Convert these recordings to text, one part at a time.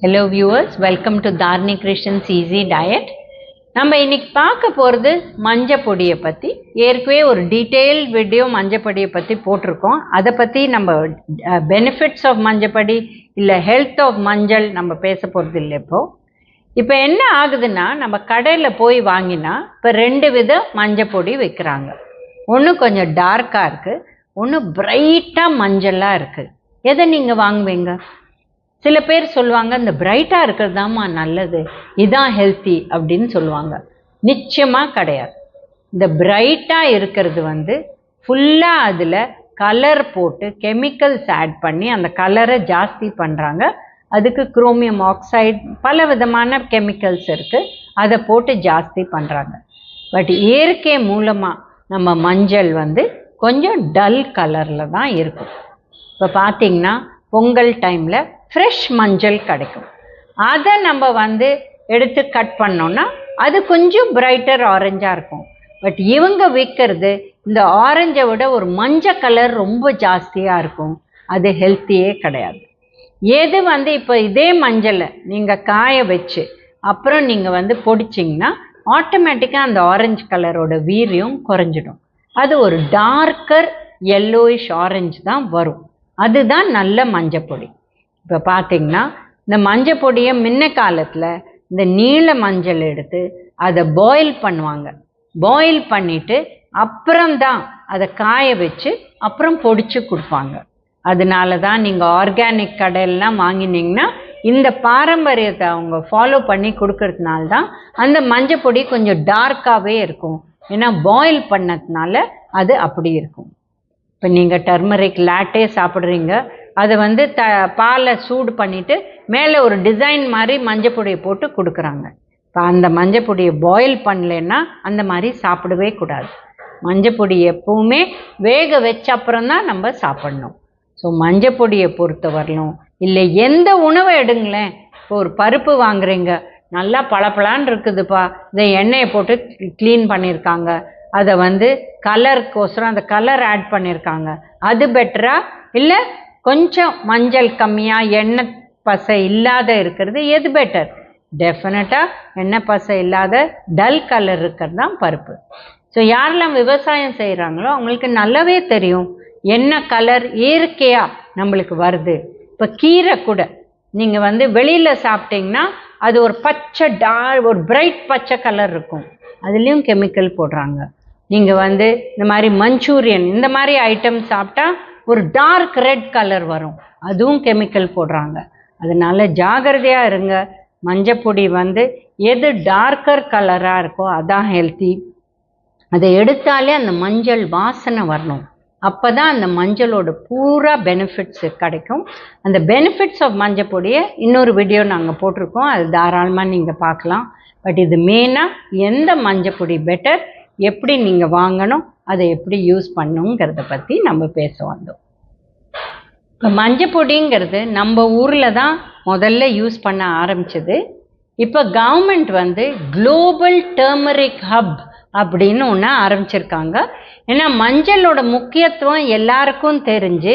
Hello viewers, welcome to Dharni Krishan's Easy Diet. நம்ம இன்னைக்கு பார்க்க போகிறது மஞ்சள் பொடியை பற்றி. ஏற்கனவே ஒரு டீட்டெயில் வீடியோ மஞ்சள் பொடியை பற்றி போட்டிருக்கோம். அதை பற்றி நம்ம பெனிஃபிட்ஸ் ஆஃப் மஞ்சள் பொடி இல்லை ஹெல்த் ஆஃப் மஞ்சள் நம்ம பேச போகிறது இல்லை. இப்போ என்ன ஆகுதுன்னா, நம்ம கடையில் போய் வாங்கினா இப்போ 2 வித மஞ்சள் பொடி வைக்கிறாங்க. ஒன்று கொஞ்சம் டார்க்காக இருக்குது, ஒன்று பிரைட்டாக மஞ்சளாக இருக்குது. எதை நீங்கள் வாங்குவீங்க? சில பேர் சொல்லுவாங்க, இந்த பிரைட்டாக இருக்கிறது தான்மா நல்லது, இதான் ஹெல்த்தி அப்படின்னு சொல்லுவாங்க. நிச்சயமாக கிடையாது. இந்த பிரைட்டாக இருக்கிறது ஃபுல்லாக அதில் கலர் போட்டு கெமிக்கல்ஸ் ஆட் பண்ணி அந்த கலரை ஜாஸ்தி பண்ணுறாங்க. அதுக்கு குரோமியம் ஆக்சைடு பல விதமான கெமிக்கல்ஸ் இருக்குது, அதை போட்டு ஜாஸ்தி பண்ணுறாங்க. பட் இயற்கை மூலமாக நம்ம மஞ்சள் கொஞ்சம் டல் கலரில் தான் இருக்கும். இப்போ பார்த்திங்கன்னா பொங்கல் டைமில் ஃப்ரெஷ் மஞ்சள் கிடைக்கும். அதை நம்ம எடுத்து கட் பண்ணோன்னா அது கொஞ்சம் பிரைட்டர் ஆரஞ்சாக இருக்கும். பட் இவங்க விற்கிறது இந்த ஆரஞ்சை விட ஒரு மஞ்சள் கலர் ரொம்ப ஜாஸ்தியாக இருக்கும். அது ஹெல்த்தியே கிடையாது. எது இப்போ இதே மஞ்சளை நீங்கள் காய வச்சு அப்புறம் நீங்கள் பொடிச்சிங்கன்னா ஆட்டோமேட்டிக்காக அந்த ஆரஞ்சு கலரோட வீரியம் குறைஞ்சிடும். அது ஒரு டார்க்கர் எல்லோயிஷ் ஆரஞ்சு தான் வரும். அதுதான் நல்ல மஞ்சள் பொடி. இப்போ பார்த்திங்கன்னா இந்த மஞ்சள் பொடியை முன்ன காலத்தில் இந்த நீல மஞ்சள் எடுத்து அதை பாயில் பண்ணுவாங்க. பாயில் பண்ணிவிட்டு அப்புறம்தான் அதை காய வச்சு அப்புறம் பொடிச்சு கொடுப்பாங்க. அதனால தான் நீங்கள் ஆர்கானிக் கடையிலலாம் வாங்கினீங்கன்னா இந்த பாரம்பரியத்தை அவங்க ஃபாலோ பண்ணி கொடுக்கறதுனால தான் அந்த மஞ்சள் பொடி கொஞ்சம் டார்க்காகவே இருக்கும். ஏன்னா பாயில் பண்ணதுனால அது அப்படி இருக்கும். இப்போ நீங்கள் டர்மரிக் லாட்டே சாப்பிட்றீங்க, அதை பாலை சூடு பண்ணிவிட்டு மேலே ஒரு டிசைன் மாதிரி மஞ்சள் பொடியை போட்டு கொடுக்குறாங்க. இப்போ அந்த மஞ்சள் பொடியை பாயில் பண்ணலைன்னா அந்த மாதிரி சாப்பிடவே கூடாது. மஞ்சள் பொடி எப்பவுமே வேக வச்ச அப்புறம்தான் நம்ம சாப்பிட்ணும். ஸோ மஞ்சள் பொடியை பொறுத்த வரலும் இல்லை எந்த உணவை எடுங்களேன். இப்போ ஒரு பருப்பு வாங்குறீங்க, நல்லா பளபளன்னு இருக்குதுப்பா, இதை எண்ணெயை போட்டு க்ளீன் பண்ணியிருக்காங்க, அதை கலருக்கோசரம் அந்த கலர் ஆட் பண்ணியிருக்காங்க, அது பெட்டரா இல்லை கொஞ்சம் மஞ்சள் கம்மியாக எண்ணெய் பசை இல்லாத இருக்கிறது எது பெட்டர்? டெஃபினட்டாக எண்ணெய் பசை இல்லாத டல் கலர் இருக்கிறது தான் பருப்பு. ஸோ யாரெல்லாம் விவசாயம் செய்கிறாங்களோ அவங்களுக்கு நல்லாவே தெரியும் என்ன கலர் இயற்கையாக நம்மளுக்கு வருது. இப்போ கீரை கூட நீங்கள் வெளியில் சாப்பிட்டீங்கன்னா அது ஒரு பச்சை ஒரு பிரைட் பச்சை கலர் இருக்கும், அதுலேயும் கெமிக்கல் போடுறாங்க. நீங்கள் இந்த மாதிரி மஞ்சூரியன் இந்த மாதிரி ஐட்டம் சாப்பிட்டா ஒரு டார்க் ரெட் கலர் வரும், அதுவும் கெமிக்கல் போடுறாங்க. அதனால் ஜாகிரதையாக இருங்க. மஞ்சள் பொடி எது டார்க்கர் கலராக இருக்கோ அதான் ஹெல்த்தி. அதை எடுத்தாலே அந்த மஞ்சள் வாசனை வரணும். அப்போ தான் அந்த மஞ்சளோட பூரா பெனிஃபிட்ஸு கிடைக்கும். அந்த பெனிஃபிட்ஸ் ஆஃப் மஞ்சள் பொடியை இன்னொரு வீடியோ நாங்கள் போட்டிருக்கோம், அது தாராளமாக நீங்கள் பார்க்கலாம். பட் இது மெயினாக எந்த மஞ்சள் பொடி பெட்டர், எப்படி நீங்கள் வாங்கணும், அதை எப்படி யூஸ் பண்ணுங்கிறத பற்றி நம்ம பேச வந்தோம். இப்போ மஞ்சள் பொடிங்கிறது நம்ம ஊரில் தான் முதல்ல யூஸ் பண்ண ஆரம்பிச்சது. இப்போ கவர்மெண்ட் குளோபல் டர்மரிக் ஹப் அப்படின்னு ஒன்று ஆரம்பிச்சிருக்காங்க. ஏன்னா மஞ்சளோட முக்கியத்துவம் எல்லாருக்கும் தெரிஞ்சு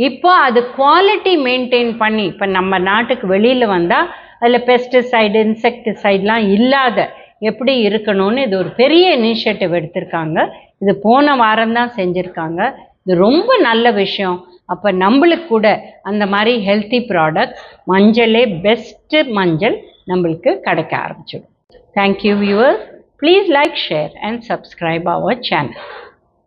இப்போ அது குவாலிட்டி மெயின்டைன் பண்ணி இப்போ நம்ம நாட்டுக்கு வெளியில் வந்தால் அதில் பெஸ்டிசைடு இன்செக்டிசைட்லாம் இல்லாத எப்படி இருக்கணும்னு இது ஒரு பெரிய இனிஷியேட்டிவ் எடுத்திருக்காங்க. இது போன வாரம்தான் செஞ்சுருக்காங்க. இது ரொம்ப நல்ல விஷயம். அப்போ நம்மளுக்கு கூட அந்த மாதிரி ஹெல்த்தி ப்ராடக்ட்ஸ் மஞ்சளே பெஸ்ட்டு மஞ்சள் நம்மளுக்கு கிடைக்க ஆரம்பிச்சிடும். Thank you viewers. Please like, share and subscribe our channel.